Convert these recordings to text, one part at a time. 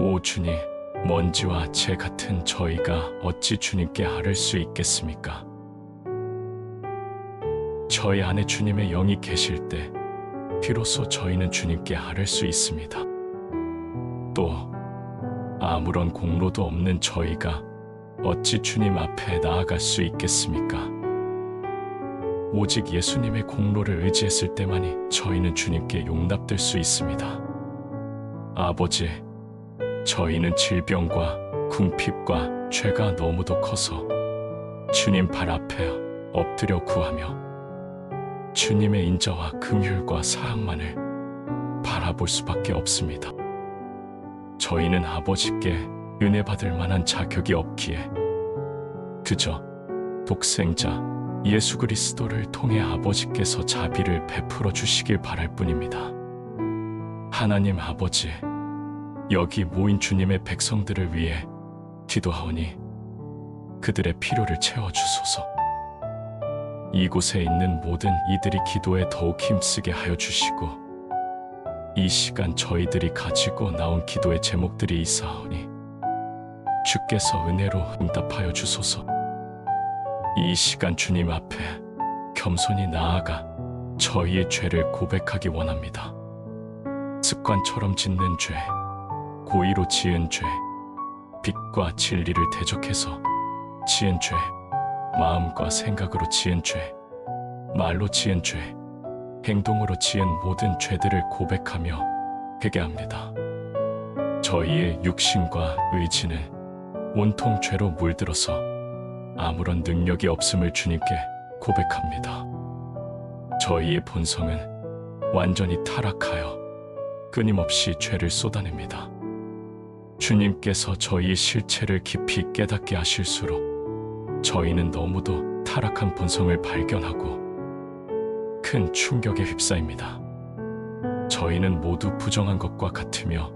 오 주님, 먼지와 재 같은 저희가 어찌 주님께 아를 수 있겠습니까? 저희 안에 주님의 영이 계실 때 비로소 저희는 주님께 아를 수 있습니다. 또 아무런 공로도 없는 저희가 어찌 주님 앞에 나아갈 수 있겠습니까? 오직 예수님의 공로를 의지했을 때만이 저희는 주님께 용납될 수 있습니다. 아버지, 저희는 질병과 궁핍과 죄가 너무도 커서 주님 발 앞에 엎드려 구하며 주님의 인자와 긍휼과 사랑만을 바라볼 수밖에 없습니다. 저희는 아버지께 은혜 받을 만한 자격이 없기에 그저 독생자 예수 그리스도를 통해 아버지께서 자비를 베풀어 주시길 바랄 뿐입니다. 하나님 아버지, 여기 모인 주님의 백성들을 위해 기도하오니 그들의 필요를 채워주소서. 이곳에 있는 모든 이들이 기도에 더욱 힘쓰게 하여 주시고 이 시간 저희들이 가지고 나온 기도의 제목들이 있사오니 주께서 은혜로 응답하여 주소서. 이 시간 주님 앞에 겸손히 나아가 저희의 죄를 고백하기 원합니다. 습관처럼 짓는 죄, 고의로 지은 죄, 빛과 진리를 대적해서 지은 죄, 마음과 생각으로 지은 죄, 말로 지은 죄, 행동으로 지은 모든 죄들을 고백하며 회개합니다. 저희의 육신과 의지는 온통 죄로 물들어서 아무런 능력이 없음을 주님께 고백합니다. 저희의 본성은 완전히 타락하여 끊임없이 죄를 쏟아냅니다. 주님께서 저희의 실체를 깊이 깨닫게 하실수록 저희는 너무도 타락한 본성을 발견하고 큰 충격에 휩싸입니다. 저희는 모두 부정한 것과 같으며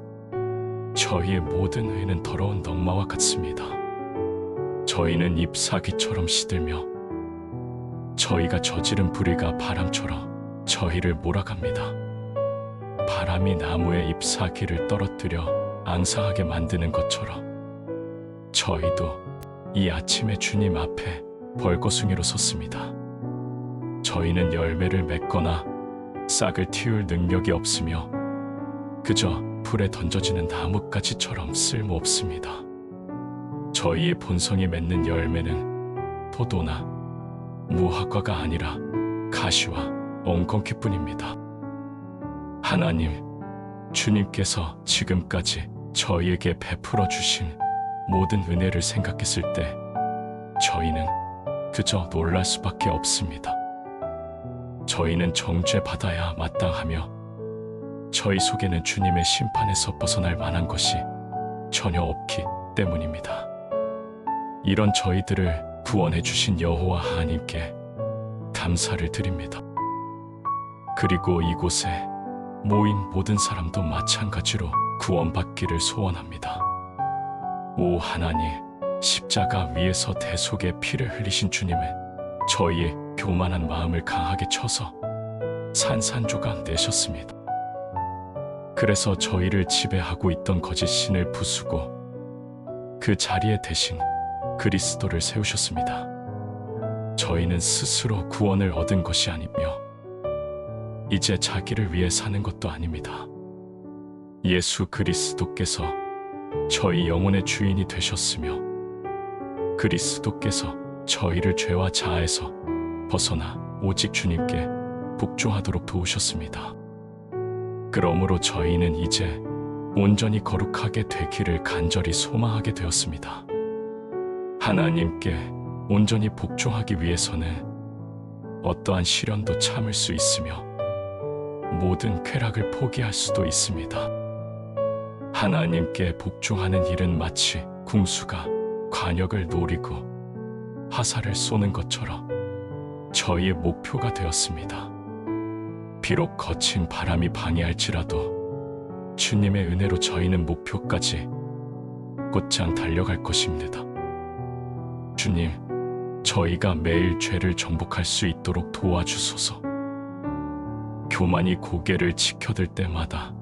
저희의 모든 의는 더러운 넝마와 같습니다. 저희는 잎사귀처럼 시들며 저희가 저지른 불의가 바람처럼 저희를 몰아갑니다. 바람이 나무의 잎사귀를 떨어뜨려 앙상하게 만드는 것처럼 저희도 이 아침에 주님 앞에 벌거숭이로 섰습니다. 저희는 열매를 맺거나 싹을 틔울 능력이 없으며 그저 불에 던져지는 나뭇가지처럼 쓸모없습니다. 저희의 본성이 맺는 열매는 포도나 무화과가 아니라 가시와 엉겅퀴뿐입니다. 하나님, 주님께서 지금까지 저희에게 베풀어 주신 모든 은혜를 생각했을 때 저희는 그저 놀랄 수밖에 없습니다. 저희는 정죄받아야 마땅하며 저희 속에는 주님의 심판에서 벗어날 만한 것이 전혀 없기 때문입니다. 이런 저희들을 구원해 주신 여호와 하나님께 감사를 드립니다. 그리고 이곳에 모인 모든 사람도 마찬가지로 구원받기를 소원합니다. 오 하나님, 십자가 위에서 대속의 피를 흘리신 주님은 저희의 교만한 마음을 강하게 쳐서 산산조각 내셨습니다. 그래서 저희를 지배하고 있던 거짓 신을 부수고 그 자리에 대신 그리스도를 세우셨습니다. 저희는 스스로 구원을 얻은 것이 아니며 이제 자기를 위해 사는 것도 아닙니다. 예수 그리스도께서 저희 영혼의 주인이 되셨으며 그리스도께서 저희를 죄와 자아에서 벗어나 오직 주님께 복종하도록 도우셨습니다. 그러므로 저희는 이제 온전히 거룩하게 되기를 간절히 소망하게 되었습니다. 하나님께 온전히 복종하기 위해서는 어떠한 시련도 참을 수 있으며 모든 쾌락을 포기할 수도 있습니다. 하나님께 복종하는 일은 마치 궁수가 관역을 노리고 화살을 쏘는 것처럼 저희의 목표가 되었습니다. 비록 거친 바람이 방해할지라도 주님의 은혜로 저희는 목표까지 곧장 달려갈 것입니다. 주님, 저희가 매일 죄를 정복할 수 있도록 도와주소서. 교만이 고개를 치켜들 때마다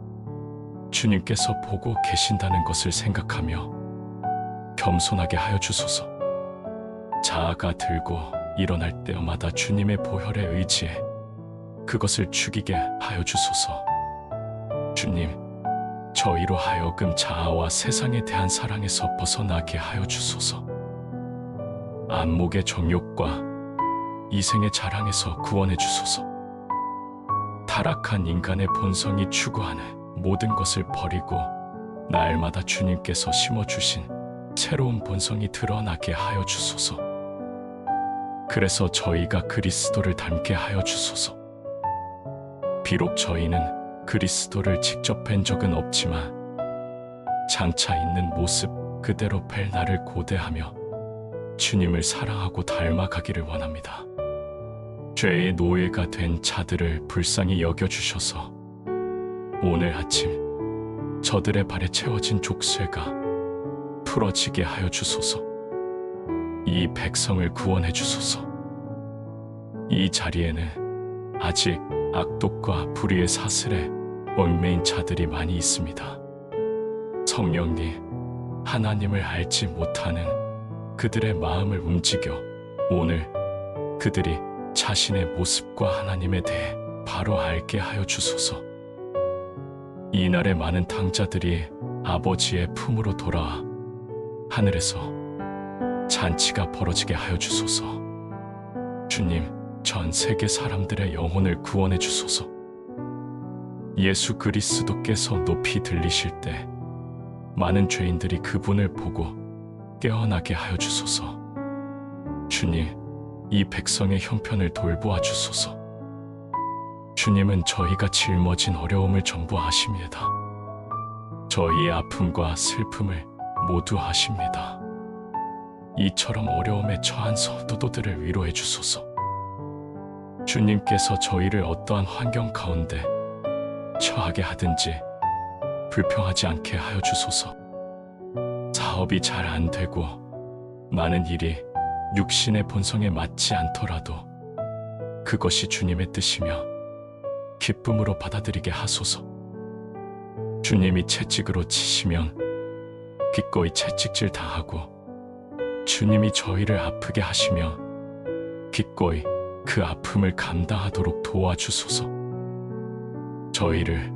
주님께서 보고 계신다는 것을 생각하며 겸손하게 하여 주소서. 자아가 들고 일어날 때마다 주님의 보혈에 의지해 그것을 죽이게 하여 주소서. 주님, 저희로 하여금 자아와 세상에 대한 사랑에서 벗어나게 하여 주소서. 안목의 정욕과 이생의 자랑에서 구원해 주소서. 타락한 인간의 본성이 추구하는 모든 것을 버리고 날마다 주님께서 심어주신 새로운 본성이 드러나게 하여 주소서. 그래서 저희가 그리스도를 닮게 하여 주소서. 비록 저희는 그리스도를 직접 뵌 적은 없지만 장차 있는 모습 그대로 뵐 날을 고대하며 주님을 사랑하고 닮아가기를 원합니다. 죄의 노예가 된 자들을 불쌍히 여겨주셔서 오늘 아침 저들의 발에 채워진 족쇄가 풀어지게 하여 주소서. 이 백성을 구원해 주소서. 이 자리에는 아직 악독과 불의의 사슬에 얽매인 자들이 많이 있습니다. 성령님, 하나님을 알지 못하는 그들의 마음을 움직여 오늘 그들이 자신의 모습과 하나님에 대해 바로 알게 하여 주소서. 이날의 많은 탕자들이 아버지의 품으로 돌아와 하늘에서 잔치가 벌어지게 하여 주소서. 주님, 전 세계 사람들의 영혼을 구원해 주소서. 예수 그리스도께서 높이 들리실 때 많은 죄인들이 그분을 보고 깨어나게 하여 주소서. 주님, 이 백성의 형편을 돌보아 주소서. 주님은 저희가 짊어진 어려움을 전부 아십니다. 저희의 아픔과 슬픔을 모두 아십니다. 이처럼 어려움에 처한 성도들을 위로해 주소서. 주님께서 저희를 어떠한 환경 가운데 처하게 하든지 불평하지 않게 하여 주소서. 사업이 잘 안 되고 많은 일이 육신의 본성에 맞지 않더라도 그것이 주님의 뜻이며 기쁨으로 받아들이게 하소서. 주님이 채찍으로 치시면 기꺼이 채찍질 당하고 주님이 저희를 아프게 하시면 기꺼이 그 아픔을 감당하도록 도와주소서. 저희를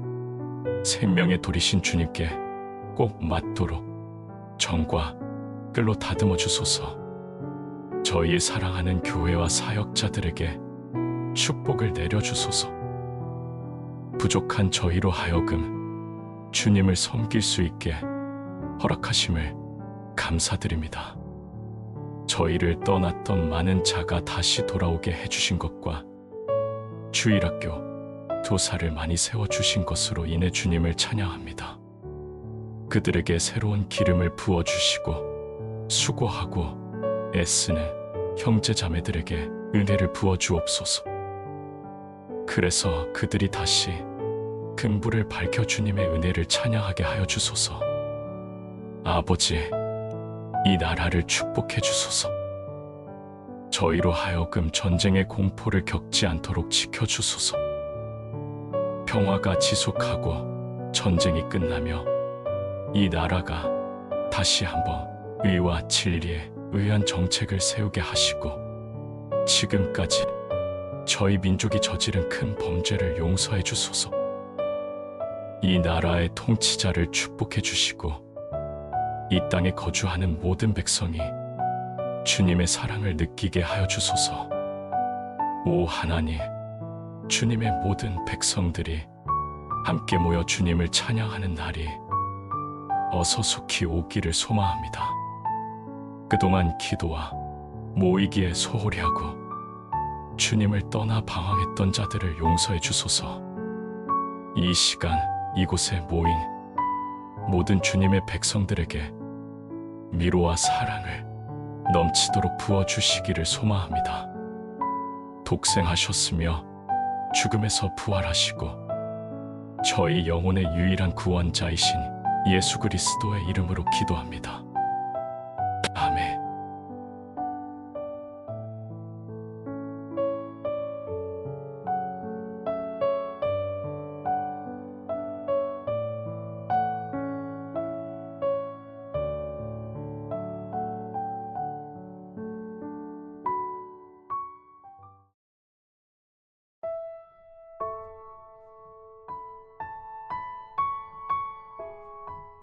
생명의 돌이신 주님께 꼭 맞도록 정과 끌로 다듬어 주소서. 저희 사랑하는 교회와 사역자들에게 축복을 내려주소서. 부족한 저희로 하여금 주님을 섬길 수 있게 허락하심을 감사드립니다. 저희를 떠났던 많은 자가 다시 돌아오게 해주신 것과 주일학교 교사를 많이 세워주신 것으로 인해 주님을 찬양합니다. 그들에게 새로운 기름을 부어주시고 수고하고 애쓰는 형제자매들에게 은혜를 부어주옵소서. 그래서 그들이 다시 긍부를 밝혀 주님의 은혜를 찬양하게 하여 주소서. 아버지, 이 나라를 축복해 주소서. 저희로 하여금 전쟁의 공포를 겪지 않도록 지켜주소서. 평화가 지속하고 전쟁이 끝나며 이 나라가 다시 한번 의와 진리에 의한 정책을 세우게 하시고 지금까지 저희 민족이 저지른 큰 범죄를 용서해 주소서. 이 나라의 통치자를 축복해 주시고 이 땅에 거주하는 모든 백성이 주님의 사랑을 느끼게 하여 주소서. 오 하나님, 주님의 모든 백성들이 함께 모여 주님을 찬양하는 날이 어서 속히 오기를 소망합니다. 그동안 기도와 모이기에 소홀히 하고 주님을 떠나 방황했던 자들을 용서해 주소서. 이 시간 이곳에 모인 모든 주님의 백성들에게 위로와 사랑을 넘치도록 부어주시기를 소망합니다. 독생하셨으며 죽음에서 부활하시고 저희 영혼의 유일한 구원자이신 예수 그리스도의 이름으로 기도합니다. 아멘.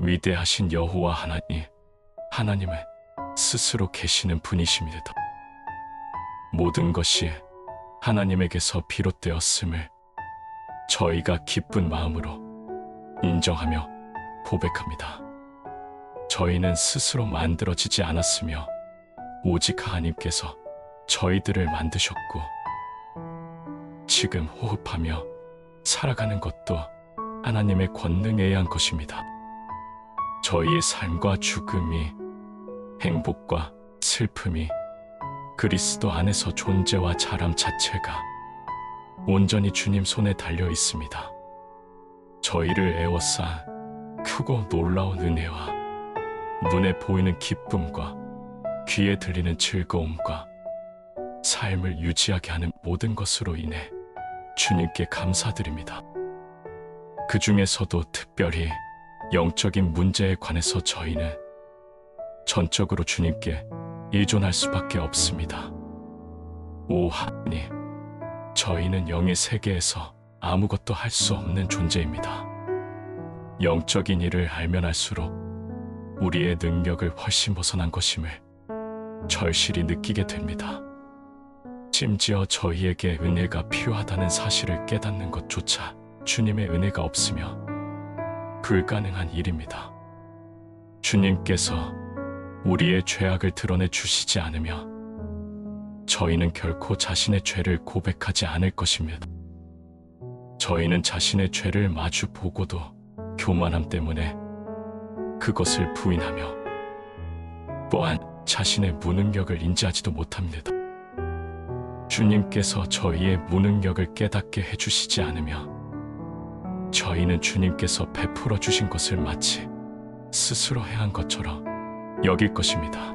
위대하신 여호와 하나님은 스스로 계시는 분이십니다. 모든 것이 하나님에게서 비롯되었음을 저희가 기쁜 마음으로 인정하며 고백합니다. 저희는 스스로 만들어지지 않았으며 오직 하나님께서 저희들을 만드셨고 지금 호흡하며 살아가는 것도 하나님의 권능에 의한 것입니다. 저희의 삶과 죽음이, 행복과 슬픔이 그리스도 안에서 존재와 자람 자체가 온전히 주님 손에 달려 있습니다. 저희를 에워싼 크고 놀라운 은혜와 눈에 보이는 기쁨과 귀에 들리는 즐거움과 삶을 유지하게 하는 모든 것으로 인해 주님께 감사드립니다. 그 중에서도 특별히 영적인 문제에 관해서 저희는 전적으로 주님께 의존할 수밖에 없습니다. 오 하나님, 저희는 영의 세계에서 아무것도 할 수 없는 존재입니다. 영적인 일을 알면 알수록 우리의 능력을 훨씬 벗어난 것임을 절실히 느끼게 됩니다. 심지어 저희에게 은혜가 필요하다는 사실을 깨닫는 것조차 주님의 은혜가 없으며 불가능한 일입니다. 주님께서 우리의 죄악을 드러내 주시지 않으며 저희는 결코 자신의 죄를 고백하지 않을 것입니다. 저희는 자신의 죄를 마주 보고도 교만함 때문에 그것을 부인하며 또한 자신의 무능력을 인지하지도 못합니다. 주님께서 저희의 무능력을 깨닫게 해주시지 않으며 저희는 주님께서 베풀어 주신 것을 마치 스스로 행한 것처럼 여길 것입니다.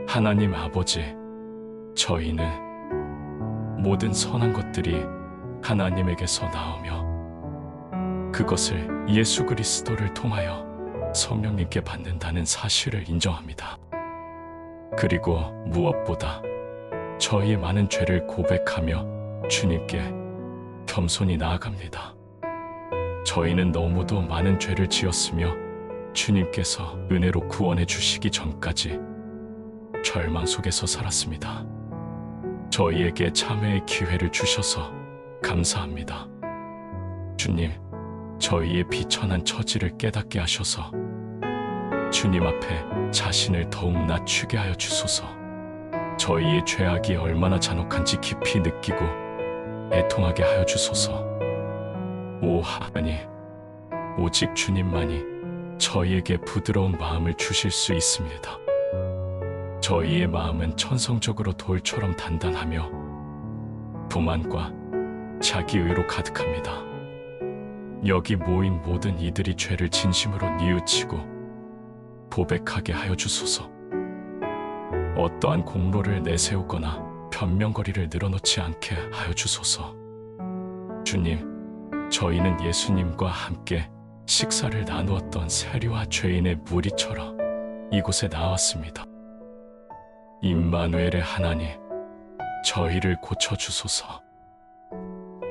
하나님 아버지, 저희는 모든 선한 것들이 하나님에게서 나오며 그것을 예수 그리스도를 통하여 성령님께 받는다는 사실을 인정합니다. 그리고 무엇보다 저희의 많은 죄를 고백하며 주님께 겸손히 나아갑니다. 저희는 너무도 많은 죄를 지었으며 주님께서 은혜로 구원해 주시기 전까지 절망 속에서 살았습니다. 저희에게 참회의 기회를 주셔서 감사합니다. 주님, 저희의 비천한 처지를 깨닫게 하셔서 주님 앞에 자신을 더욱 낮추게 하여 주소서. 저희의 죄악이 얼마나 잔혹한지 깊이 느끼고 애통하게 하여 주소서. 오 하나님, 오직 주님만이 저희에게 부드러운 마음을 주실 수 있습니다. 저희의 마음은 천성적으로 돌처럼 단단하며 교만과 자기의로 가득합니다. 여기 모인 모든 이들이 죄를 진심으로 뉘우치고 고백하게 하여 주소서. 어떠한 공로를 내세우거나 변명거리를 늘어놓지 않게 하여 주소서. 주님, 저희는 예수님과 함께 식사를 나누었던 세리와 죄인의 무리처럼 이곳에 나왔습니다. 임마누엘의 하나님, 저희를 고쳐주소서.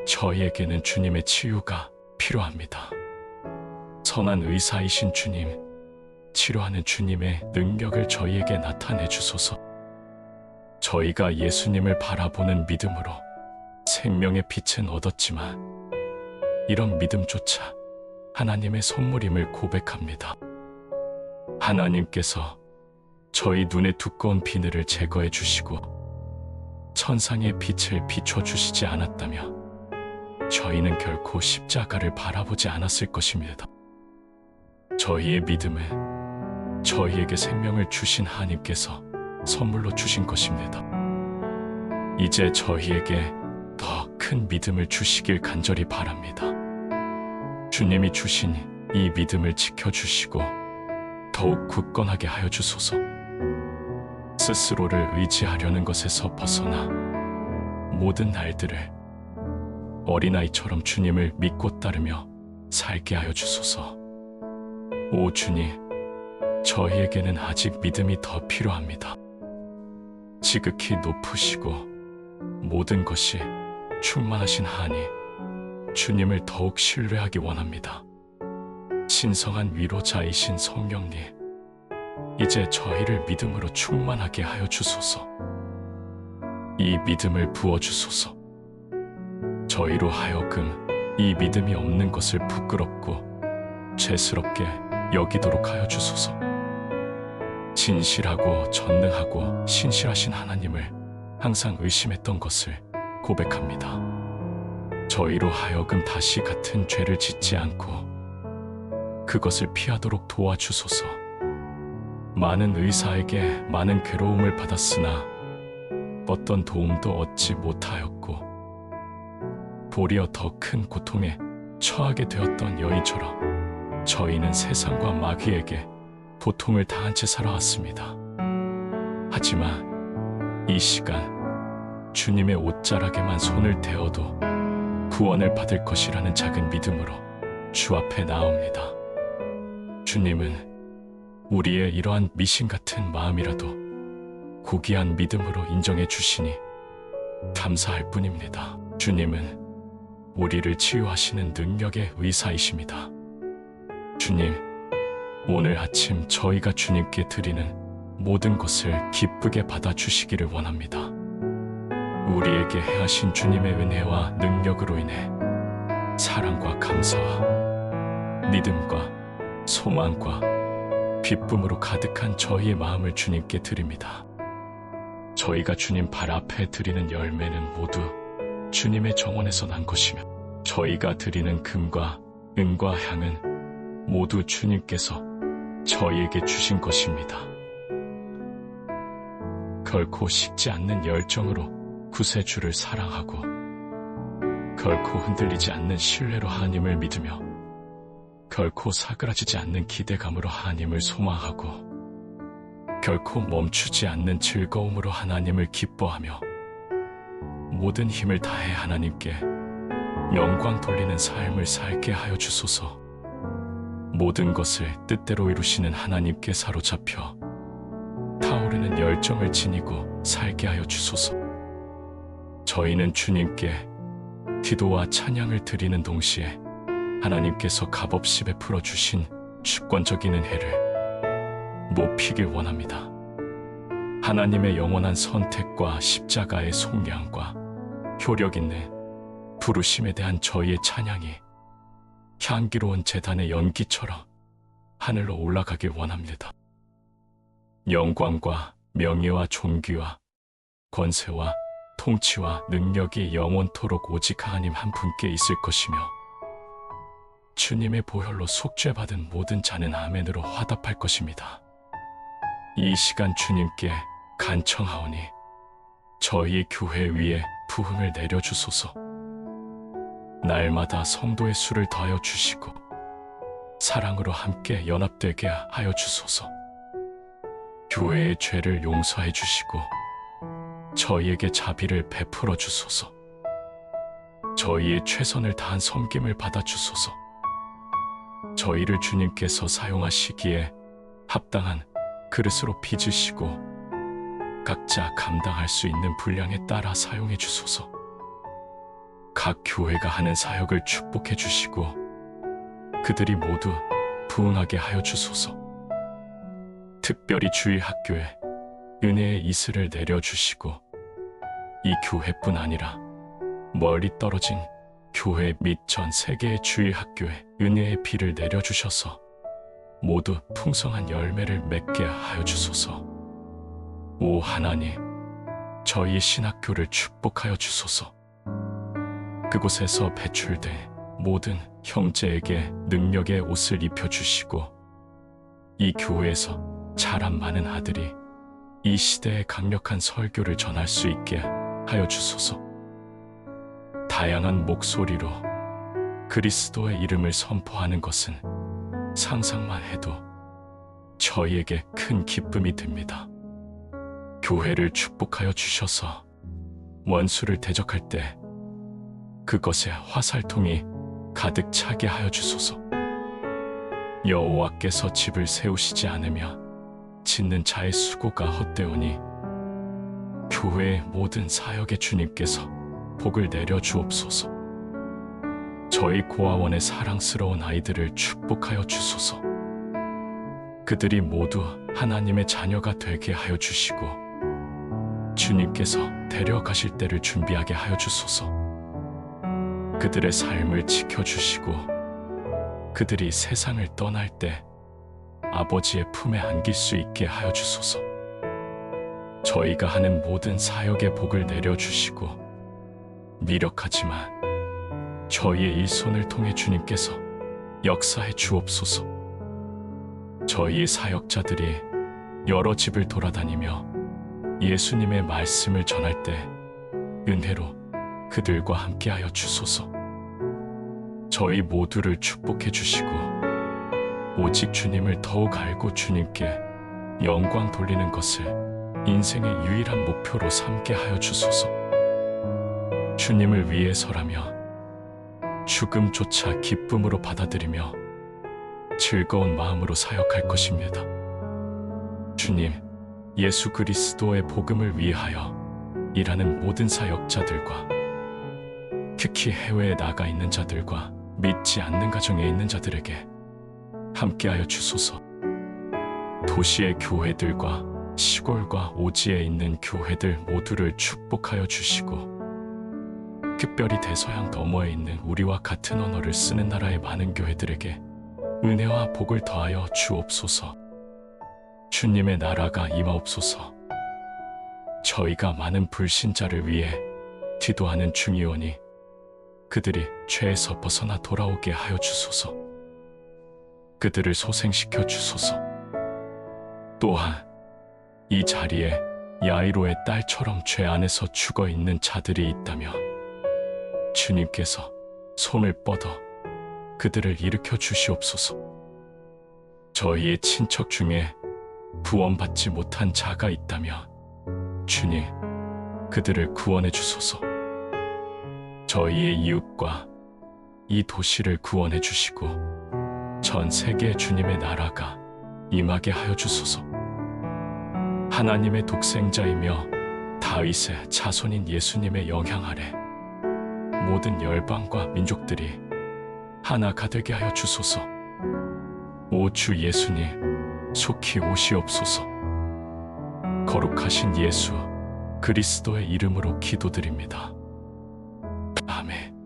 저희에게는 주님의 치유가 필요합니다. 선한 의사이신 주님, 치료하는 주님의 능력을 저희에게 나타내 주소서. 저희가 예수님을 바라보는 믿음으로 생명의 빛은 얻었지만 이런 믿음조차 하나님의 선물임을 고백합니다. 하나님께서 저희 눈의 두꺼운 비늘을 제거해 주시고 천상의 빛을 비춰주시지 않았다면 저희는 결코 십자가를 바라보지 않았을 것입니다. 저희의 믿음은 저희에게 생명을 주신 하나님께서 선물로 주신 것입니다. 이제 저희에게 더 큰 믿음을 주시길 간절히 바랍니다. 주님이 주신 이 믿음을 지켜주시고 더욱 굳건하게 하여 주소서. 스스로를 의지하려는 것에서 벗어나 모든 날들을 어린아이처럼 주님을 믿고 따르며 살게 하여 주소서. 오 주님, 저희에게는 아직 믿음이 더 필요합니다. 지극히 높으시고 모든 것이 충만하신 하나님, 주님을 더욱 신뢰하기 원합니다. 신성한 위로자이신 성령님, 이제 저희를 믿음으로 충만하게 하여 주소서. 이 믿음을 부어주소서. 저희로 하여금 이 믿음이 없는 것을 부끄럽고 죄스럽게 여기도록 하여 주소서. 진실하고 전능하고 신실하신 하나님을 항상 의심했던 것을 고백합니다. 저희로 하여금 다시 같은 죄를 짓지 않고 그것을 피하도록 도와주소서. 많은 의사에게 많은 괴로움을 받았으나 어떤 도움도 얻지 못하였고 도리어 더 큰 고통에 처하게 되었던 여인처럼 저희는 세상과 마귀에게 고통을 당한 채 살아왔습니다. 하지만 이 시간 주님의 옷자락에만 손을 대어도 구원을 받을 것이라는 작은 믿음으로 주 앞에 나옵니다. 주님은 우리의 이러한 미신 같은 마음이라도 고귀한 믿음으로 인정해 주시니 감사할 뿐입니다. 주님은 우리를 치유하시는 능력의 의사이십니다. 주님, 오늘 아침 저희가 주님께 드리는 모든 것을 기쁘게 받아주시기를 원합니다. 우리에게 행하신 주님의 은혜와 능력으로 인해 사랑과 감사와 믿음과 소망과 기쁨으로 가득한 저희의 마음을 주님께 드립니다. 저희가 주님 발 앞에 드리는 열매는 모두 주님의 정원에서 난 것이며 저희가 드리는 금과 은과 향은 모두 주님께서 저희에게 주신 것입니다. 결코 식지 않는 열정으로 구세주를 사랑하고 결코 흔들리지 않는 신뢰로 하나님을 믿으며 결코 사그라지지 않는 기대감으로 하나님을 소망하고 결코 멈추지 않는 즐거움으로 하나님을 기뻐하며 모든 힘을 다해 하나님께 영광 돌리는 삶을 살게 하여 주소서. 모든 것을 뜻대로 이루시는 하나님께 사로잡혀 타오르는 열정을 지니고 살게 하여 주소서. 저희는 주님께 기도와 찬양을 드리는 동시에 하나님께서 값없이 베풀어 주신 주권적인 은혜를 높이길 원합니다. 하나님의 영원한 선택과 십자가의 속량과 효력 있는 부르심에 대한 저희의 찬양이 향기로운 제단의 연기처럼 하늘로 올라가길 원합니다. 영광과 명예와 존귀와 권세와 통치와 능력이 영원토록 오직 하나님 한 분께 있을 것이며 주님의 보혈로 속죄받은 모든 자는 아멘으로 화답할 것입니다. 이 시간 주님께 간청하오니 저희 교회 위에 부흥을 내려주소서. 날마다 성도의 수를 더하여 주시고 사랑으로 함께 연합되게 하여 주소서. 교회의 죄를 용서해 주시고 저희에게 자비를 베풀어 주소서. 저희의 최선을 다한 섬김을 받아 주소서. 저희를 주님께서 사용하시기에 합당한 그릇으로 빚으시고 각자 감당할 수 있는 분량에 따라 사용해 주소서. 각 교회가 하는 사역을 축복해 주시고 그들이 모두 부흥하게 하여 주소서. 특별히 주일 학교에 은혜의 이슬을 내려주시고 이 교회뿐 아니라 멀리 떨어진 교회 및 전 세계의 주일 학교에 은혜의 비를 내려주셔서 모두 풍성한 열매를 맺게 하여 주소서. 오 하나님, 저희 신학교를 축복하여 주소서. 그곳에서 배출된 모든 형제에게 능력의 옷을 입혀주시고 이 교회에서 자란 많은 아들이 이 시대의 강력한 설교를 전할 수 있게 하여 주소서. 다양한 목소리로 그리스도의 이름을 선포하는 것은 상상만 해도 저희에게 큰 기쁨이 듭니다. 교회를 축복하여 주셔서 원수를 대적할 때 그것에 화살통이 가득 차게 하여 주소서. 여호와께서 집을 세우시지 않으면 짓는 자의 수고가 헛되오니 교회의 모든 사역에 주님께서 복을 내려 주옵소서. 저희 고아원의 사랑스러운 아이들을 축복하여 주소서. 그들이 모두 하나님의 자녀가 되게 하여 주시고 주님께서 데려가실 때를 준비하게 하여 주소서. 그들의 삶을 지켜주시고 그들이 세상을 떠날 때 아버지의 품에 안길 수 있게 하여 주소서. 저희가 하는 모든 사역의 복을 내려주시고 미력하지만 저희의 일손을 통해 주님께서 역사해 주옵소서. 저희의 사역자들이 여러 집을 돌아다니며 예수님의 말씀을 전할 때 은혜로 그들과 함께하여 주소서. 저희 모두를 축복해 주시고 오직 주님을 더욱 알고 주님께 영광 돌리는 것을 인생의 유일한 목표로 삼게 하여 주소서. 주님을 위해서라며 죽음조차 기쁨으로 받아들이며 즐거운 마음으로 사역할 것입니다. 주님, 예수 그리스도의 복음을 위하여 일하는 모든 사역자들과 특히 해외에 나가 있는 자들과 믿지 않는 가정에 있는 자들에게 함께하여 주소서. 도시의 교회들과 시골과 오지에 있는 교회들 모두를 축복하여 주시고 특별히 대서양 너머에 있는 우리와 같은 언어를 쓰는 나라의 많은 교회들에게 은혜와 복을 더하여 주옵소서. 주님의 나라가 임하옵소서. 저희가 많은 불신자를 위해 기도하는 중이오니 그들이 죄에서 벗어나 돌아오게 하여 주소서. 그들을 소생시켜 주소서. 또한 이 자리에 야이로의 딸처럼 죄 안에서 죽어 있는 자들이 있다면 주님께서 손을 뻗어 그들을 일으켜 주시옵소서. 저희의 친척 중에 구원받지 못한 자가 있다면 주님, 그들을 구원해 주소서. 저희의 이웃과 이 도시를 구원해 주시고 전 세계의 주님의 나라가 임하게 하여 주소서. 하나님의 독생자이며 다윗의 자손인 예수님의 영향 아래 모든 열방과 민족들이 하나가 되게 하여 주소서. 오 주 예수님, 속히 오시옵소서. 거룩하신 예수 그리스도의 이름으로 기도드립니다. 아멘.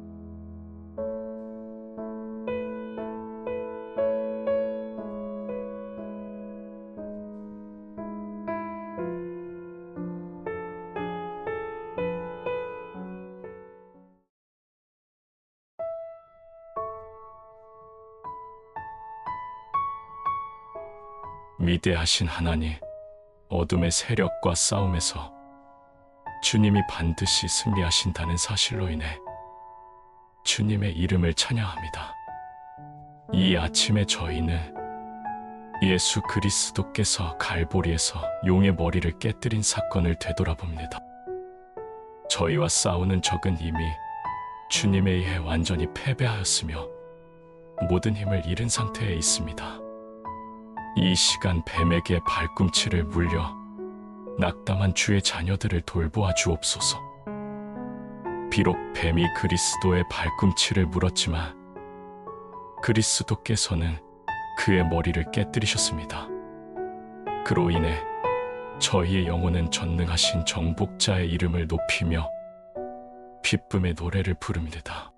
위대하신 하나님, 어둠의 세력과 싸움에서 주님이 반드시 승리하신다는 사실로 인해 주님의 이름을 찬양합니다. 이 아침에 저희는 예수 그리스도께서 갈보리에서 용의 머리를 깨뜨린 사건을 되돌아봅니다. 저희와 싸우는 적은 이미 주님에 의해 완전히 패배하였으며 모든 힘을 잃은 상태에 있습니다. 이 시간 뱀에게 발꿈치를 물려 낙담한 주의 자녀들을 돌보아 주옵소서. 비록 뱀이 그리스도의 발꿈치를 물었지만 그리스도께서는 그의 머리를 깨뜨리셨습니다. 그로 인해 저희의 영혼은 전능하신 정복자의 이름을 높이며 기쁨의 노래를 부릅니다.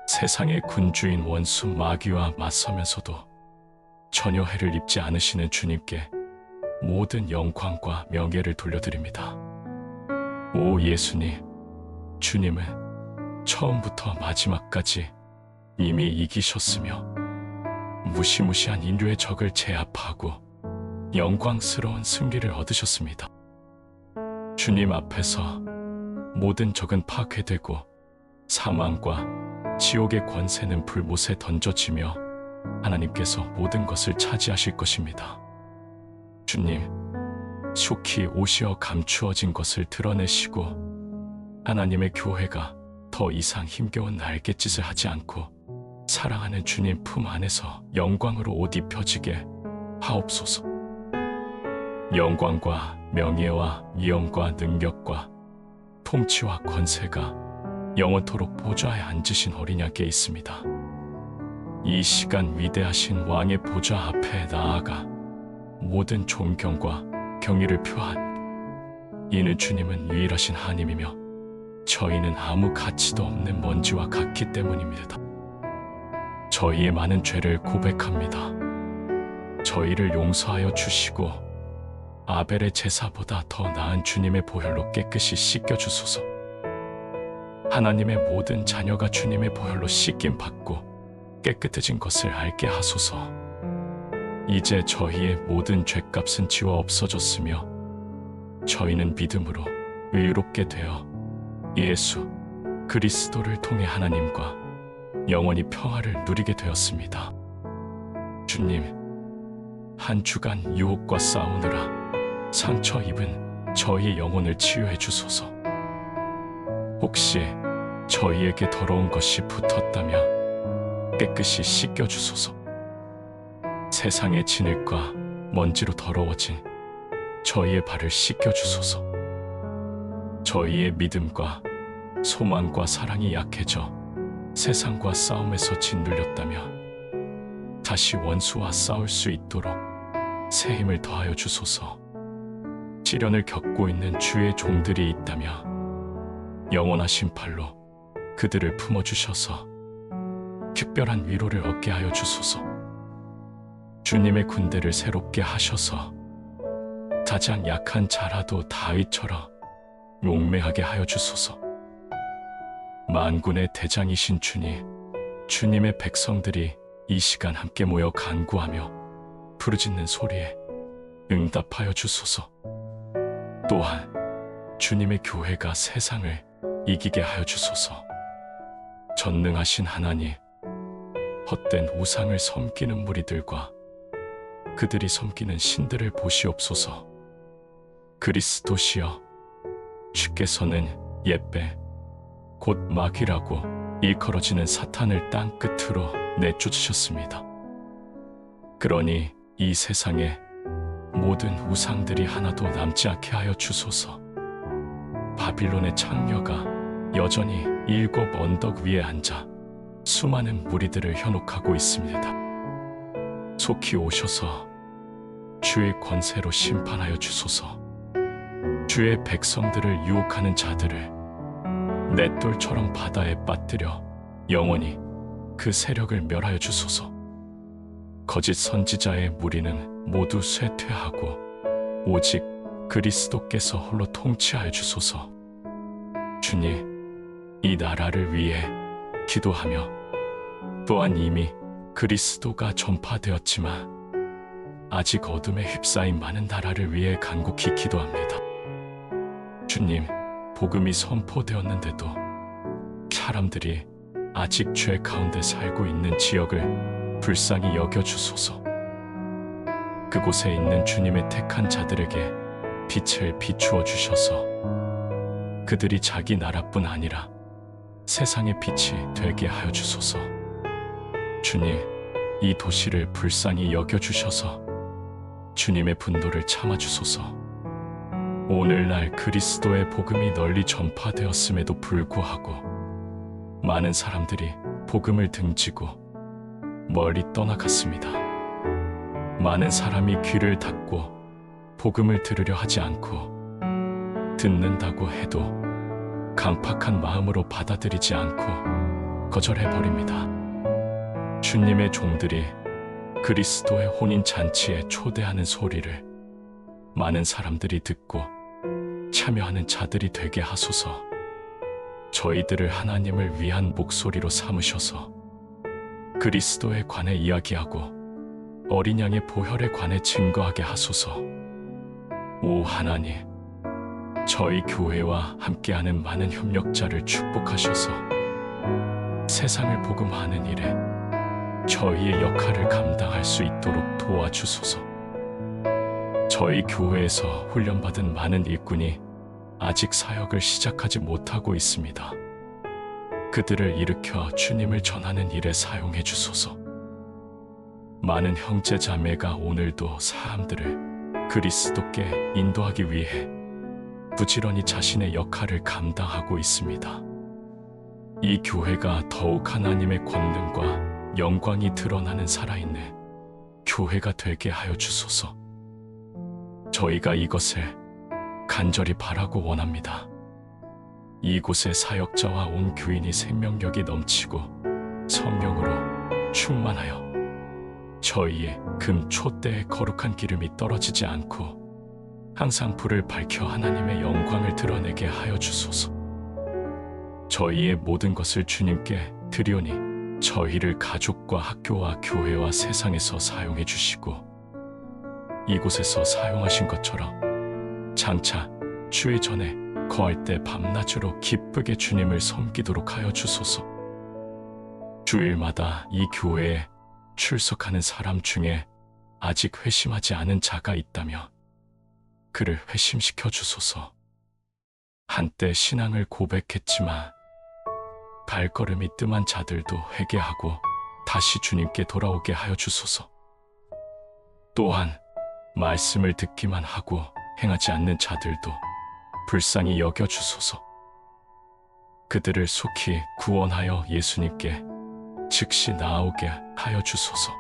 세상의 군주인 원수 마귀와 맞서면서도 전혀 해를 입지 않으시는 주님께 모든 영광과 명예를 돌려드립니다. 오 예수님, 주님은 처음부터 마지막까지 이미 이기셨으며 무시무시한 인류의 적을 제압하고 영광스러운 승리를 얻으셨습니다. 주님 앞에서 모든 적은 파괴되고 사망과 지옥의 권세는 불못에 던져지며 하나님께서 모든 것을 차지하실 것입니다. 주님, 속히 오시어 감추어진 것을 드러내시고 하나님의 교회가 더 이상 힘겨운 날갯짓을 하지 않고 사랑하는 주님 품 안에서 영광으로 옷 입혀지게 하옵소서. 영광과 명예와 위엄과 능력과 통치와 권세가 영원토록 보좌에 앉으신 어린 양께 있습니다. 이 시간 위대하신 왕의 보좌 앞에 나아가 모든 존경과 경의를 표한 이는 주님은 유일하신 하나님이며 저희는 아무 가치도 없는 먼지와 같기 때문입니다. 저희의 많은 죄를 고백합니다. 저희를 용서하여 주시고 아벨의 제사보다 더 나은 주님의 보혈로 깨끗이 씻겨주소서. 하나님의 모든 자녀가 주님의 보혈로 씻김 받고 깨끗해진 것을 알게 하소서. 이제 저희의 모든 죄값은 지워 없어졌으며 저희는 믿음으로 의롭게 되어 예수 그리스도를 통해 하나님과 영원히 평화를 누리게 되었습니다. 주님, 한 주간 유혹과 싸우느라 상처 입은 저희의 영혼을 치유해 주소서. 혹시 저희에게 더러운 것이 붙었다면 깨끗이 씻겨 주소서. 세상의 진흙과 먼지로 더러워진 저희의 발을 씻겨 주소서. 저희의 믿음과 소망과 사랑이 약해져 세상과 싸움에서 짓눌렸다면 다시 원수와 싸울 수 있도록 새 힘을 더하여 주소서. 시련을 겪고 있는 주의 종들이 있다면 영원하신 팔로 그들을 품어주셔서 특별한 위로를 얻게 하여 주소서. 주님의 군대를 새롭게 하셔서 가장 약한 자라도 다윗처럼 용맹하게 하여 주소서. 만군의 대장이신 주님, 주님의 백성들이 이 시간 함께 모여 간구하며 부르짖는 소리에 응답하여 주소서. 또한 주님의 교회가 세상을 이기게 하여 주소서. 전능하신 하나님, 헛된 우상을 섬기는 무리들과 그들이 섬기는 신들을 보시옵소서. 그리스도시여, 주께서는 옛배 곧 마귀라고 일컬어지는 사탄을 땅 끝으로 내쫓으셨습니다. 그러니 이 세상에 모든 우상들이 하나도 남지 않게 하여 주소서. 바빌론의 창녀가 여전히 7 언덕 위에 앉아 수많은 무리들을 현혹하고 있습니다. 속히 오셔서 주의 권세로 심판하여 주소서. 주의 백성들을 유혹하는 자들을 맷돌처럼 바다에 빠뜨려 영원히 그 세력을 멸하여 주소서. 거짓 선지자의 무리는 모두 쇠퇴하고 오직 그리스도께서 홀로 통치하여 주소서. 주님, 이 나라를 위해 기도하며 또한 이미 그리스도가 전파되었지만 아직 어둠에 휩싸인 많은 나라를 위해 간곡히 기도합니다. 주님, 복음이 선포되었는데도 사람들이 아직 죄 가운데 살고 있는 지역을 불쌍히 여겨주소서. 그곳에 있는 주님의 택한 자들에게 빛을 비추어 주셔서 그들이 자기 나라뿐 아니라 세상의 빛이 되게 하여 주소서. 주님, 이 도시를 불쌍히 여겨주셔서 주님의 분노를 참아주소서. 오늘날 그리스도의 복음이 널리 전파되었음에도 불구하고 많은 사람들이 복음을 등지고 멀리 떠나갔습니다. 많은 사람이 귀를 닫고 복음을 들으려 하지 않고 듣는다고 해도 강팍한 마음으로 받아들이지 않고 거절해버립니다. 주님의 종들이 그리스도의 혼인잔치에 초대하는 소리를 많은 사람들이 듣고 참여하는 자들이 되게 하소서. 저희들을 하나님을 위한 목소리로 삼으셔서 그리스도에 관해 이야기하고 어린 양의 보혈에 관해 증거하게 하소서. 오 하나님, 저희 교회와 함께하는 많은 협력자를 축복하셔서 세상을 복음하는 일에 저희의 역할을 감당할 수 있도록 도와주소서. 저희 교회에서 훈련받은 많은 일꾼이 아직 사역을 시작하지 못하고 있습니다. 그들을 일으켜 주님을 전하는 일에 사용해 주소서. 많은 형제 자매가 오늘도 사람들을 그리스도께 인도하기 위해 부지런히 자신의 역할을 감당하고 있습니다. 이 교회가 더욱 하나님의 권능과 영광이 드러나는 살아있는 교회가 되게 하여 주소서. 저희가 이것을 간절히 바라고 원합니다. 이곳의 사역자와 온 교인이 생명력이 넘치고 성령으로 충만하여 저희의 금 촛대에 거룩한 기름이 떨어지지 않고 항상 불을 밝혀 하나님의 영광을 드러내게 하여 주소서. 저희의 모든 것을 주님께 드리오니 저희를 가족과 학교와 교회와 세상에서 사용해 주시고 이곳에서 사용하신 것처럼 장차 주의 전에 거할 때 밤낮으로 기쁘게 주님을 섬기도록 하여 주소서. 주일마다 이 교회에 출석하는 사람 중에 아직 회심하지 않은 자가 있다면 그를 회심시켜 주소서. 한때 신앙을 고백했지만 발걸음이 뜸한 자들도 회개하고 다시 주님께 돌아오게 하여 주소서. 또한 말씀을 듣기만 하고 행하지 않는 자들도 불쌍히 여겨 주소서. 그들을 속히 구원하여 예수님께 즉시 나아오게 하여 주소서.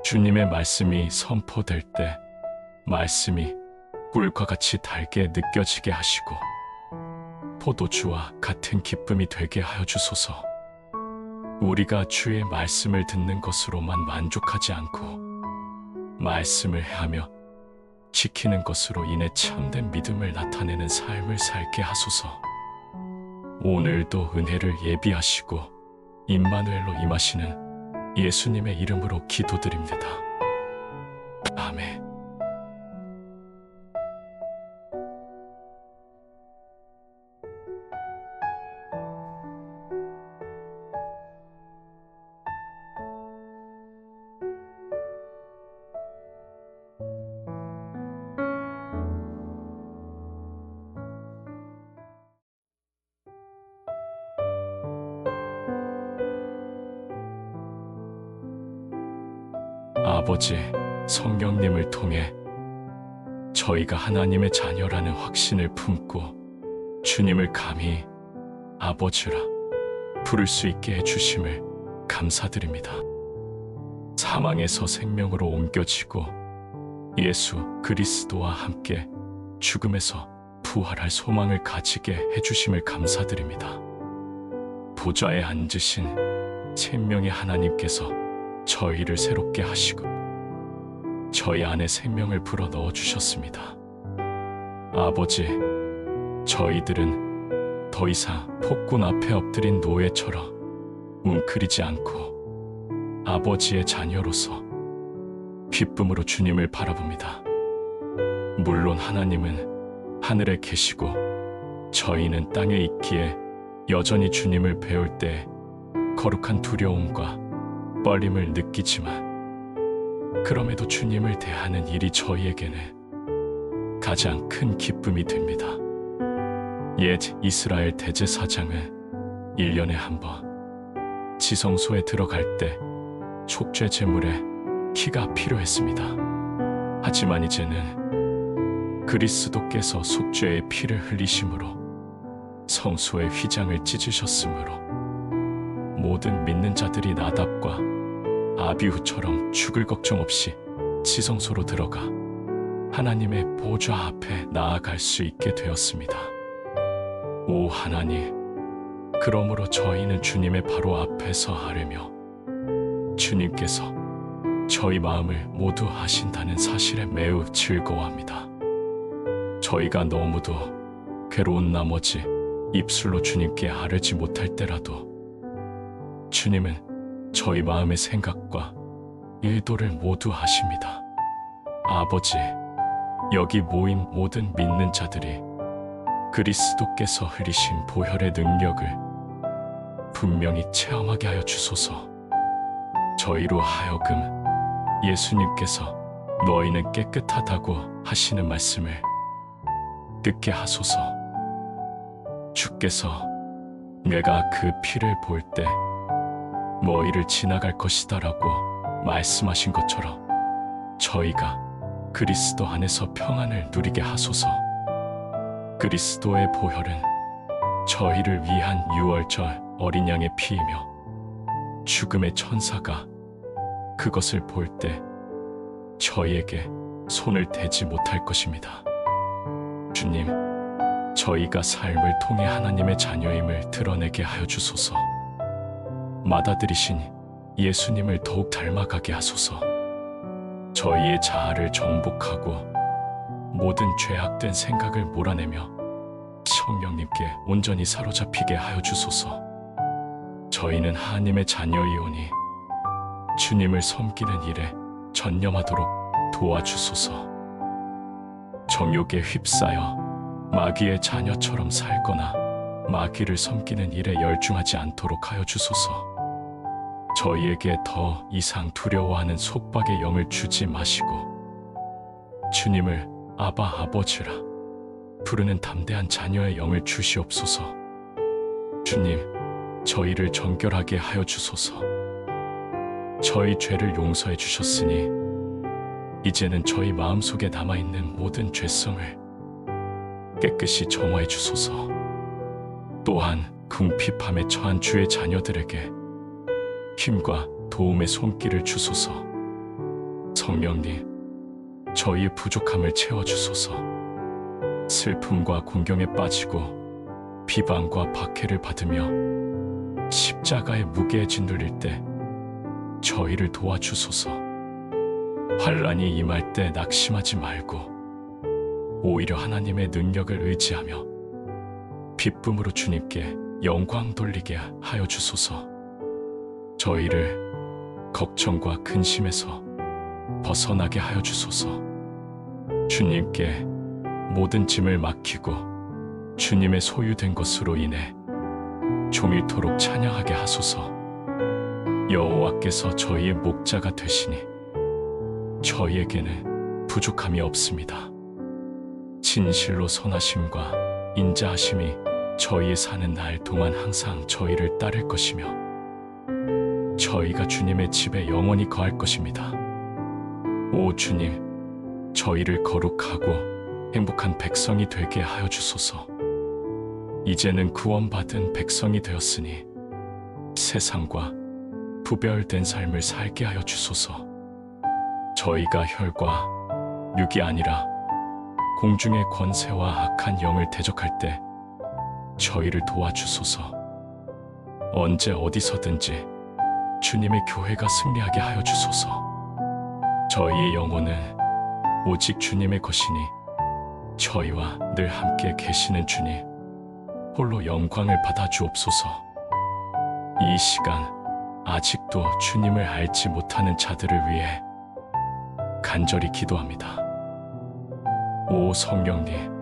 주님의 말씀이 선포될 때 말씀이 꿀과 같이 달게 느껴지게 하시고 포도주와 같은 기쁨이 되게 하여 주소서. 우리가 주의 말씀을 듣는 것으로만 만족하지 않고 말씀을 행하며 지키는 것으로 인해 참된 믿음을 나타내는 삶을 살게 하소서. 오늘도 은혜를 예비하시고 임마누엘로 임하시는 예수님의 이름으로 기도드립니다. 아멘. 아버지, 성령님을 통해 저희가 하나님의 자녀라는 확신을 품고 주님을 감히 아버지라 부를 수 있게 해주심을 감사드립니다. 사망에서 생명으로 옮겨지고 예수 그리스도와 함께 죽음에서 부활할 소망을 가지게 해주심을 감사드립니다. 보좌에 앉으신 생명의 하나님께서 저희를 새롭게 하시고 저희 안에 생명을 불어넣어 주셨습니다. 아버지, 저희들은 더 이상 폭군 앞에 엎드린 노예처럼 웅크리지 않고 아버지의 자녀로서 기쁨으로 주님을 바라봅니다. 물론 하나님은 하늘에 계시고 저희는 땅에 있기에 여전히 주님을 배울 때 거룩한 두려움과 떨림을 느끼지만 그럼에도 주님을 대하는 일이 저희에게는 가장 큰 기쁨이 됩니다. 옛 이스라엘 대제사장은 1년에 한 번 지성소에 들어갈 때 속죄 제물에 피가 필요했습니다. 하지만 이제는 그리스도께서 속죄의 피를 흘리심으로 성소의 휘장을 찢으셨으므로 모든 믿는 자들이 나답과 아비후처럼 죽을 걱정 없이 지성소로 들어가 하나님의 보좌 앞에 나아갈 수 있게 되었습니다. 오 하나님, 그러므로 저희는 주님의 바로 앞에서 아뢰며 주님께서 저희 마음을 모두 아신다는 사실에 매우 즐거워합니다. 저희가 너무도 괴로운 나머지 입술로 주님께 아뢰지 못할 때라도 주님은 저희 마음의 생각과 의도를 모두 아십니다. 아버지, 여기 모인 모든 믿는 자들이 그리스도께서 흘리신 보혈의 능력을 분명히 체험하게 하여 주소서. 저희로 하여금 예수님께서 너희는 깨끗하다고 하시는 말씀을 듣게 하소서. 주께서 내가 그 피를 볼 때 너희를 지나갈 것이다라고 말씀하신 것처럼 저희가 그리스도 안에서 평안을 누리게 하소서. 그리스도의 보혈은 저희를 위한 유월절 어린 양의 피이며 죽음의 천사가 그것을 볼 때 저희에게 손을 대지 못할 것입니다. 주님, 저희가 삶을 통해 하나님의 자녀임을 드러내게 하여 주소서. 맏아들이신 예수님을 더욱 닮아가게 하소서. 저희의 자아를 정복하고 모든 죄악된 생각을 몰아내며 성령님께 온전히 사로잡히게 하여 주소서. 저희는 하나님의 자녀이오니 주님을 섬기는 일에 전념하도록 도와주소서. 정욕에 휩싸여 마귀의 자녀처럼 살거나 마귀를 섬기는 일에 열중하지 않도록 하여 주소서. 저희에게 더 이상 두려워하는 속박의 영을 주지 마시고 주님을 아바 아버지라 부르는 담대한 자녀의 영을 주시옵소서. 주님, 저희를 정결하게 하여 주소서. 저희 죄를 용서해 주셨으니 이제는 저희 마음속에 남아있는 모든 죄성을 깨끗이 정화해 주소서. 또한 궁핍함에 처한 주의 자녀들에게 힘과 도움의 손길을 주소서. 성령님, 저희의 부족함을 채워주소서. 슬픔과 공경에 빠지고 비방과 박해를 받으며 십자가의 무게에 짓눌릴 때 저희를 도와주소서. 환난이 임할 때 낙심하지 말고 오히려 하나님의 능력을 의지하며 기쁨으로 주님께 영광 돌리게 하여 주소서. 저희를 걱정과 근심에서 벗어나게 하여 주소서. 주님께 모든 짐을 맡기고 주님의 소유된 것으로 인해 종일토록 찬양하게 하소서. 여호와께서 저희의 목자가 되시니 저희에게는 부족함이 없습니다. 진실로 선하심과 인자하심이 저희의 사는 날 동안 항상 저희를 따를 것이며 저희가 주님의 집에 영원히 거할 것입니다. 오 주님, 저희를 거룩하고 행복한 백성이 되게 하여 주소서. 이제는 구원받은 백성이 되었으니 세상과 구별된 삶을 살게 하여 주소서. 저희가 혈과 육이 아니라 공중의 권세와 악한 영을 대적할 때 저희를 도와주소서. 언제 어디서든지 주님의 교회가 승리하게 하여 주소서. 저희의 영혼은 오직 주님의 것이니 저희와 늘 함께 계시는 주님 홀로 영광을 받아 주옵소서. 이 시간 아직도 주님을 알지 못하는 자들을 위해 간절히 기도합니다. 오 성령님,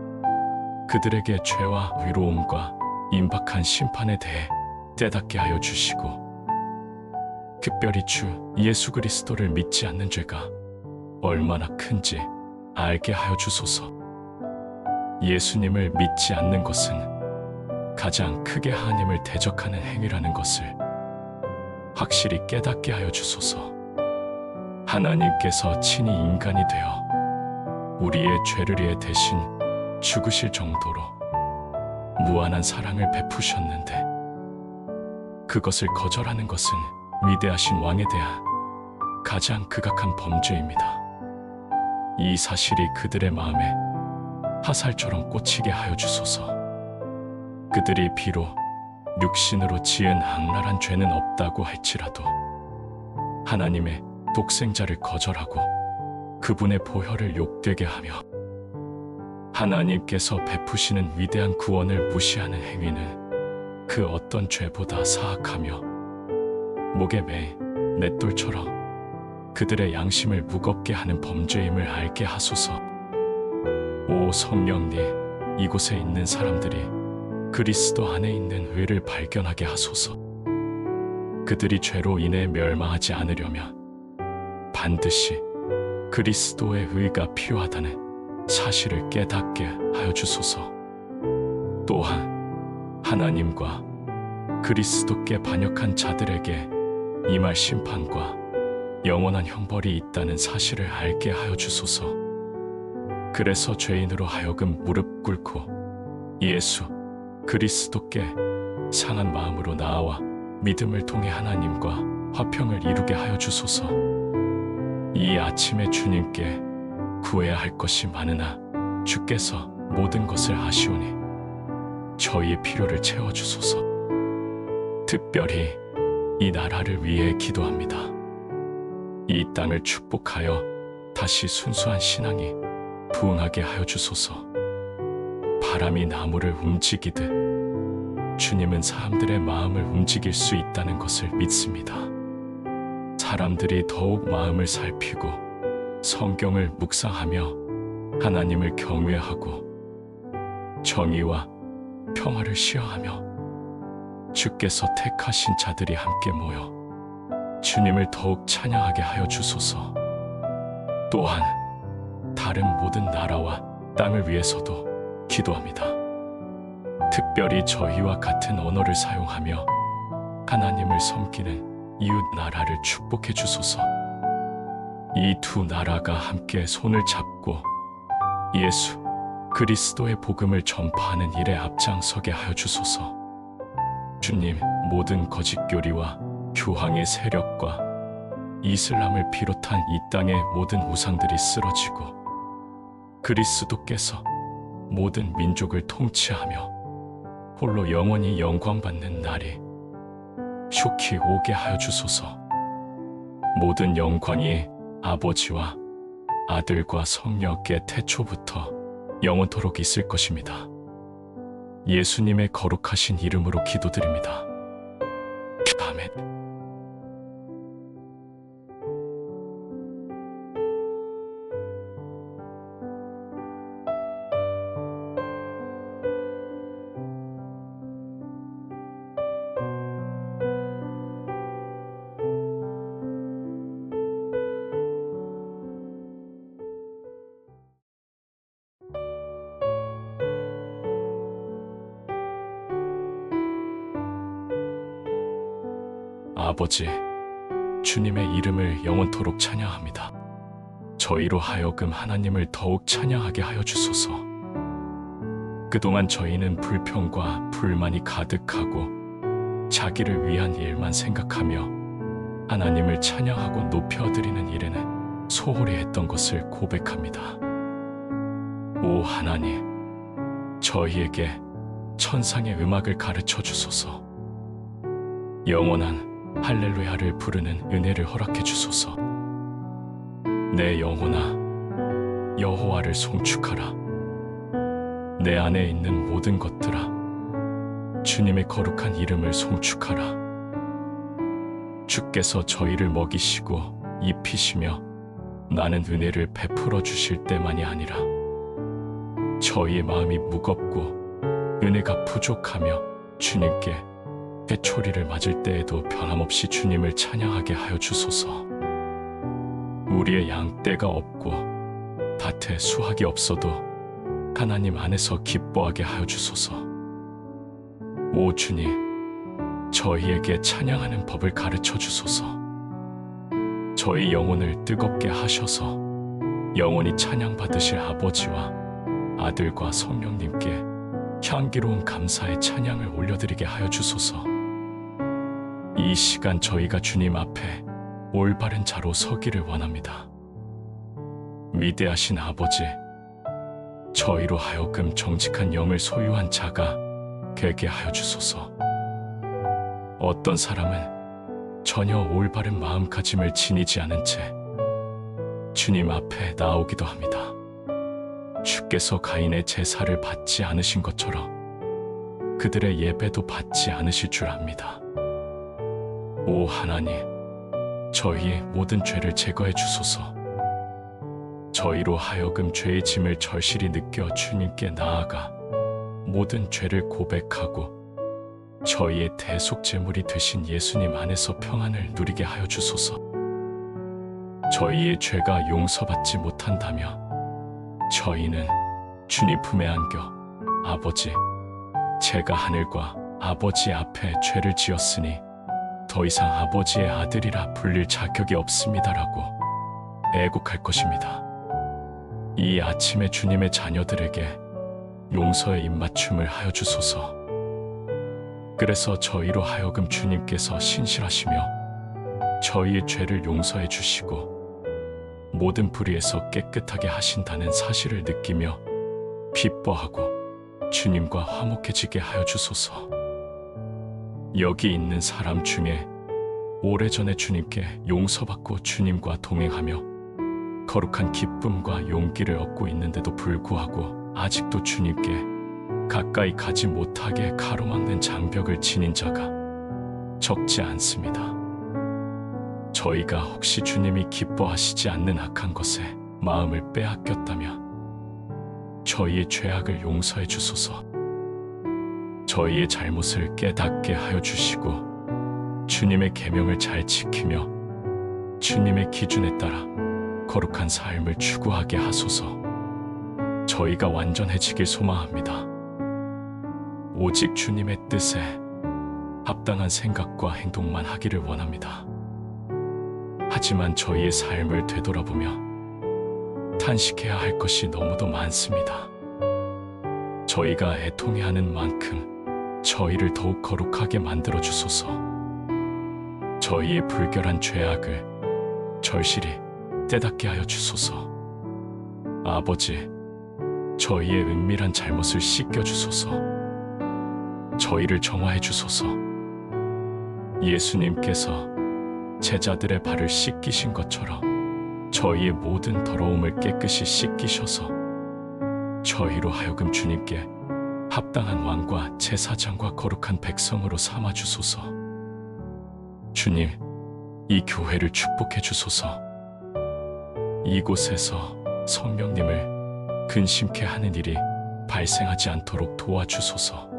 그들에게 죄와 위로움과 임박한 심판에 대해 깨닫게 하여 주시고 특별히 주 예수 그리스도를 믿지 않는 죄가 얼마나 큰지 알게 하여 주소서. 예수님을 믿지 않는 것은 가장 크게 하나님을 대적하는 행위라는 것을 확실히 깨닫게 하여 주소서. 하나님께서 친히 인간이 되어 우리의 죄를 위해 대신 죽으실 정도로 무한한 사랑을 베푸셨는데 그것을 거절하는 것은 위대하신 왕에 대한 가장 극악한 범죄입니다. 이 사실이 그들의 마음에 화살처럼 꽂히게 하여 주소서. 그들이 비록 육신으로 지은 악랄한 죄는 없다고 할지라도 하나님의 독생자를 거절하고 그분의 보혈을 욕되게 하며 하나님께서 베푸시는 위대한 구원을 무시하는 행위는 그 어떤 죄보다 사악하며 목에 매인 맷돌처럼 그들의 양심을 무겁게 하는 범죄임을 알게 하소서. 오 성령님, 이곳에 있는 사람들이 그리스도 안에 있는 의를 발견하게 하소서. 그들이 죄로 인해 멸망하지 않으려면 반드시 그리스도의 의가 필요하다는 사실을 깨닫게 하여 주소서. 또한 하나님과 그리스도께 반역한 자들에게 임할 심판과 영원한 형벌이 있다는 사실을 알게 하여 주소서. 그래서 죄인으로 하여금 무릎 꿇고 예수, 그리스도께 상한 마음으로 나아와 믿음을 통해 하나님과 화평을 이루게 하여 주소서. 이 아침에 주님께 구해야 할 것이 많으나 주께서 모든 것을 아시오니 저희의 필요를 채워주소서. 특별히 이 나라를 위해 기도합니다. 이 땅을 축복하여 다시 순수한 신앙이 부흥하게 하여 주소서. 바람이 나무를 움직이듯 주님은 사람들의 마음을 움직일 수 있다는 것을 믿습니다. 사람들이 더욱 마음을 살피고 성경을 묵상하며 하나님을 경외하고 정의와 평화를 시어하며 주께서 택하신 자들이 함께 모여 주님을 더욱 찬양하게 하여 주소서. 또한 다른 모든 나라와 땅을 위해서도 기도합니다. 특별히 저희와 같은 언어를 사용하며 하나님을 섬기는 이웃 나라를 축복해 주소서. 이 두 나라가 함께 손을 잡고 예수 그리스도의 복음을 전파하는 일에 앞장서게 하여 주소서. 주님, 모든 거짓 교리와 교황의 세력과 이슬람을 비롯한 이 땅의 모든 우상들이 쓰러지고 그리스도께서 모든 민족을 통치하며 홀로 영원히 영광받는 날이 속히 오게 하여 주소서. 모든 영광이 아버지와 아들과 성령께 태초부터 영원토록 있을 것입니다. 예수님의 거룩하신 이름으로 기도드립니다. 아멘. 아버지, 주님의 이름을 영원토록 찬양합니다. 저희로 하여금 하나님을 더욱 찬양하게 하여 주소서. 그동안 저희는 불평과 불만이 가득하고 자기를 위한 일만 생각하며 하나님을 찬양하고 높여드리는 일에는 소홀히 했던 것을 고백합니다. 오 하나님, 저희에게 천상의 음악을 가르쳐 주소서. 영원한 할렐루야를 부르는 은혜를 허락해 주소서. 내 영혼아, 여호와를 송축하라. 내 안에 있는 모든 것들아, 주님의 거룩한 이름을 송축하라. 주께서 저희를 먹이시고 입히시며 나는 은혜를 베풀어 주실 때만이 아니라 저희의 마음이 무겁고 은혜가 부족하며 주님께 회초리를 맞을 때에도 변함없이 주님을 찬양하게 하여 주소서. 우리의 양떼가 없고 밭에 수확이 없어도 하나님 안에서 기뻐하게 하여 주소서. 오 주님, 저희에게 찬양하는 법을 가르쳐 주소서. 저희 영혼을 뜨겁게 하셔서 영원히 찬양받으실 아버지와 아들과 성령님께 향기로운 감사의 찬양을 올려드리게 하여 주소서. 이 시간 저희가 주님 앞에 올바른 자로 서기를 원합니다. 위대하신 아버지, 저희로 하여금 정직한 영을 소유한 자가 되게 하여 주소서. 어떤 사람은 전혀 올바른 마음가짐을 지니지 않은 채 주님 앞에 나오기도 합니다. 주께서 가인의 제사를 받지 않으신 것처럼 그들의 예배도 받지 않으실 줄 압니다. 오 하나님, 저희의 모든 죄를 제거해 주소서. 저희로 하여금 죄의 짐을 절실히 느껴 주님께 나아가 모든 죄를 고백하고 저희의 대속 제물이 되신 예수님 안에서 평안을 누리게 하여 주소서. 저희의 죄가 용서받지 못한다며 저희는 주님 품에 안겨 아버지, 제가 하늘과 아버지 앞에 죄를 지었으니 더 이상 아버지의 아들이라 불릴 자격이 없습니다라고 애곡할 것입니다. 이 아침에 주님의 자녀들에게 용서의 입맞춤을 하여 주소서. 그래서 저희로 하여금 주님께서 신실하시며 저희의 죄를 용서해 주시고 모든 불의에서 깨끗하게 하신다는 사실을 느끼며 기뻐하고 주님과 화목해지게 하여 주소서. 여기 있는 사람 중에 오래전에 주님께 용서받고 주님과 동행하며 거룩한 기쁨과 용기를 얻고 있는데도 불구하고 아직도 주님께 가까이 가지 못하게 가로막는 장벽을 지닌 자가 적지 않습니다. 저희가 혹시 주님이 기뻐하시지 않는 악한 것에 마음을 빼앗겼다면 저희의 죄악을 용서해 주소서. 저희의 잘못을 깨닫게 하여 주시고 주님의 계명을 잘 지키며 주님의 기준에 따라 거룩한 삶을 추구하게 하소서. 저희가 완전해지길 소망합니다. 오직 주님의 뜻에 합당한 생각과 행동만 하기를 원합니다. 하지만 저희의 삶을 되돌아보며 탄식해야 할 것이 너무도 많습니다. 저희가 애통해하는 만큼 저희를 더욱 거룩하게 만들어 주소서. 저희의 불결한 죄악을 절실히 깨닫게 하여 주소서. 아버지, 저희의 은밀한 잘못을 씻겨 주소서. 저희를 정화해 주소서. 예수님께서 제자들의 발을 씻기신 것처럼 저희의 모든 더러움을 깨끗이 씻기셔서 저희로 하여금 주님께 합당한 왕과 제사장과 거룩한 백성으로 삼아 주소서. 주님, 이 교회를 축복해 주소서. 이곳에서 성령님을 근심케 하는 일이 발생하지 않도록 도와주소서.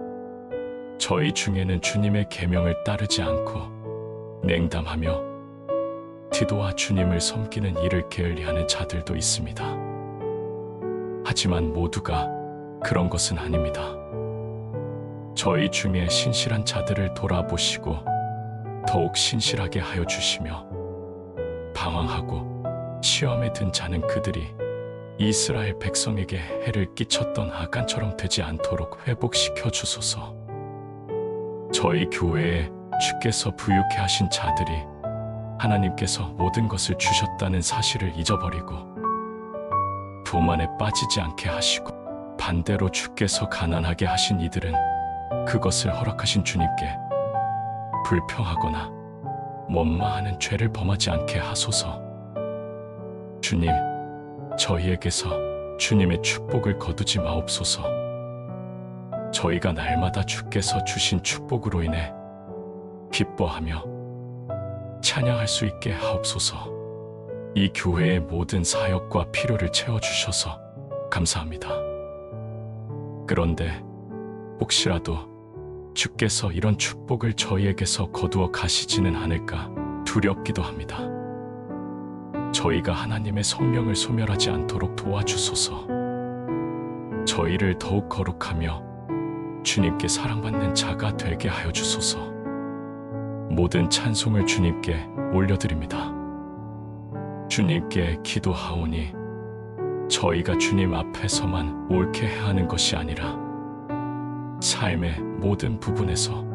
저희 중에는 주님의 계명을 따르지 않고 냉담하며 기도와 주님을 섬기는 일을 게을리하는 자들도 있습니다. 하지만 모두가 그런 것은 아닙니다. 저희 중에 신실한 자들을 돌아보시고 더욱 신실하게 하여 주시며 방황하고 시험에 든 자는 그들이 이스라엘 백성에게 해를 끼쳤던 아간처럼 되지 않도록 회복시켜 주소서. 저희 교회에 주께서 부유케 하신 자들이 하나님께서 모든 것을 주셨다는 사실을 잊어버리고 교만에 빠지지 않게 하시고 반대로 주께서 가난하게 하신 이들은 그것을 허락하신 주님께 불평하거나 원망하는 죄를 범하지 않게 하소서. 주님, 저희에게서 주님의 축복을 거두지 마옵소서. 저희가 날마다 주께서 주신 축복으로 인해 기뻐하며 찬양할 수 있게 하옵소서. 이 교회의 모든 사역과 필요를 채워주셔서 감사합니다. 그런데 혹시라도 주께서 이런 축복을 저희에게서 거두어 가시지는 않을까 두렵기도 합니다. 저희가 하나님의 성령을 소멸하지 않도록 도와주소서. 저희를 더욱 거룩하며 주님께 사랑받는 자가 되게 하여 주소서. 모든 찬송을 주님께 올려드립니다. 주님께 기도하오니 저희가 주님 앞에서만 옳게 해야 하는 것이 아니라 삶의 모든 부분에서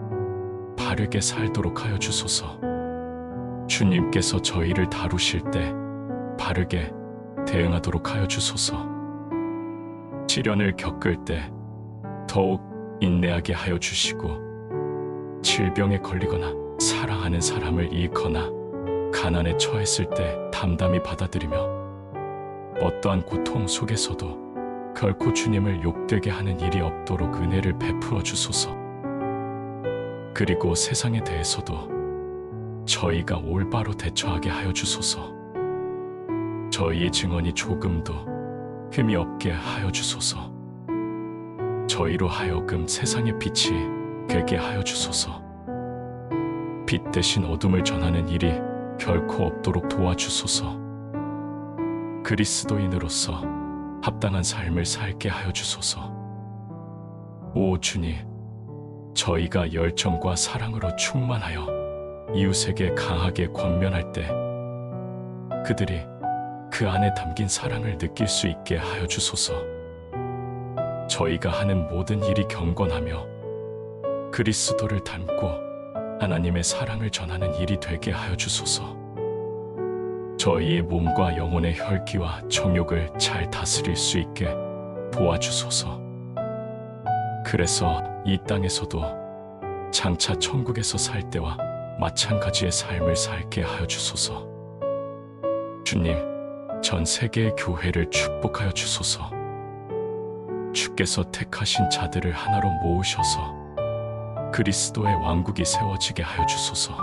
바르게 살도록 하여 주소서. 주님께서 저희를 다루실 때 바르게 대응하도록 하여 주소서. 시련을 겪을 때 더욱 인내하게 하여 주시고 질병에 걸리거나 사랑하는 사람을 잃거나 가난에 처했을 때 담담히 받아들이며 어떠한 고통 속에서도 결코 주님을 욕되게 하는 일이 없도록 은혜를 베풀어 주소서. 그리고 세상에 대해서도 저희가 올바로 대처하게 하여 주소서. 저희의 증언이 조금도 흠이 없게 하여 주소서. 저희로 하여금 세상의 빛이 되게 하여 주소서. 빛 대신 어둠을 전하는 일이 결코 없도록 도와주소서. 그리스도인으로서 합당한 삶을 살게 하여 주소서. 오 주님, 저희가 열정과 사랑으로 충만하여 이웃에게 강하게 권면할 때 그들이 그 안에 담긴 사랑을 느낄 수 있게 하여 주소서. 저희가 하는 모든 일이 경건하며 그리스도를 닮고 하나님의 사랑을 전하는 일이 되게 하여 주소서. 저희의 몸과 영혼의 혈기와 정욕을 잘 다스릴 수 있게 도와주소서. 그래서 이 땅에서도 장차 천국에서 살 때와 마찬가지의 삶을 살게 하여 주소서. 주님, 전 세계의 교회를 축복하여 주소서. 주께서 택하신 자들을 하나로 모으셔서 그리스도의 왕국이 세워지게 하여 주소서.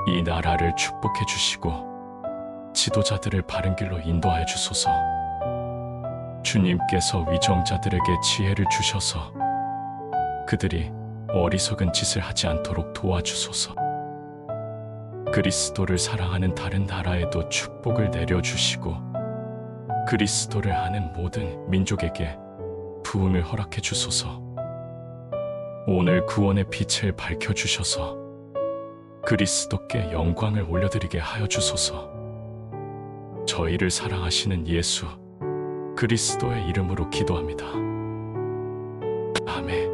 이 나라를 축복해 주시고 지도자들을 바른 길로 인도하여 주소서. 주님께서 위정자들에게 지혜를 주셔서 그들이 어리석은 짓을 하지 않도록 도와주소서. 그리스도를 사랑하는 다른 나라에도 축복을 내려주시고 그리스도를 아는 모든 민족에게 부흥을 허락해 주소서. 오늘 구원의 빛을 밝혀주셔서 그리스도께 영광을 올려드리게 하여 주소서. 저희를 사랑하시는 예수 그리스도의 이름으로 기도합니다. 아멘.